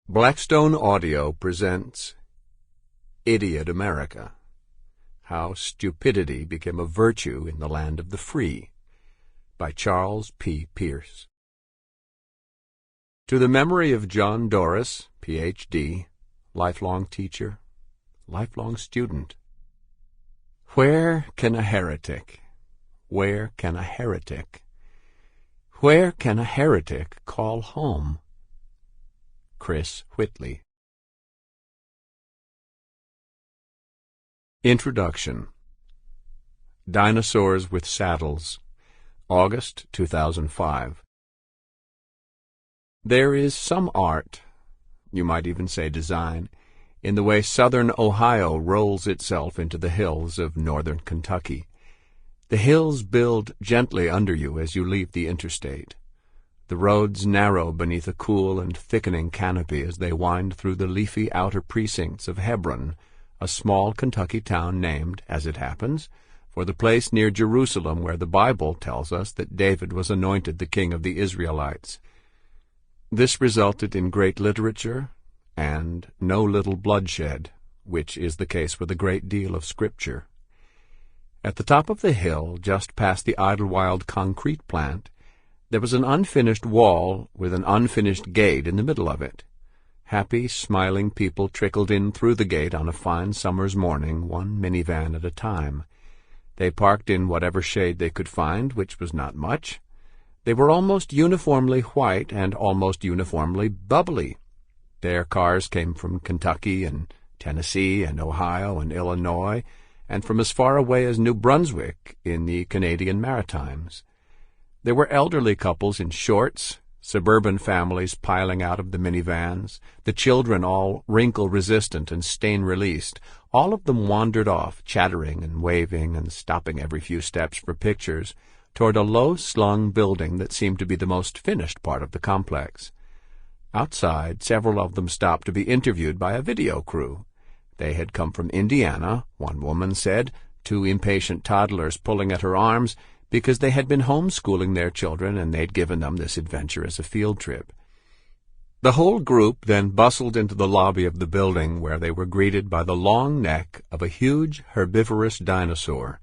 Blackstone Audio presents Idiot America, How Stupidity Became a Virtue in the Land of the Free, by Charles P. Pierce. To the memory of John Doris, Ph.D., lifelong teacher, lifelong student. Where can a heretic, where can a heretic call home? Chris Whitley. Introduction. Dinosaurs with Saddles, August 2005. There is some art, you might even say design, in the way southern Ohio rolls itself into the hills of northern Kentucky. The hills build gently under you as you leave the interstate. The roads narrow beneath a cool and thickening canopy as they wind through the leafy outer precincts of Hebron, a small Kentucky town named, as it happens, for the place near Jerusalem where the Bible tells us that David was anointed the king of the Israelites. This resulted in great literature and no little bloodshed, which is the case with a great deal of Scripture. At the top of the hill, just past the Idlewild concrete plant, there was an unfinished wall with an unfinished gate in the middle of it. Happy, smiling people trickled in through the gate on a fine summer's morning, one minivan at a time. They parked in whatever shade they could find, which was not much. They were almost uniformly white and almost uniformly bubbly. Their cars came from Kentucky and Tennessee and Ohio and Illinois, and from as far away as New Brunswick in the Canadian Maritimes. There were elderly couples in shorts, suburban families piling out of the minivans, the children all wrinkle-resistant and stain-released. All of them wandered off, chattering and waving and stopping every few steps for pictures, toward a low-slung building that seemed to be the most finished part of the complex. Outside, several of them stopped to be interviewed by a video crew. They had come from Indiana, one woman said, two impatient toddlers pulling at her arms, because they had been homeschooling their children and they'd given them this adventure as a field trip. The whole group then bustled into the lobby of the building, where they were greeted by the long neck of a huge herbivorous dinosaur.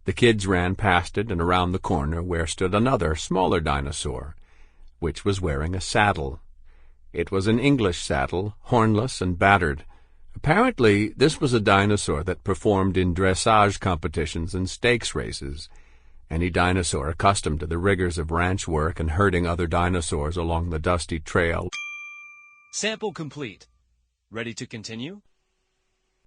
The kids ran past it and around the corner, where stood another, smaller dinosaur, which was wearing a saddle. It was an English saddle, hornless and battered. Apparently, this was a dinosaur that performed in dressage competitions and stakes races. Any dinosaur accustomed to the rigors of ranch work and herding other dinosaurs along the dusty trail. Sample complete. Ready to continue?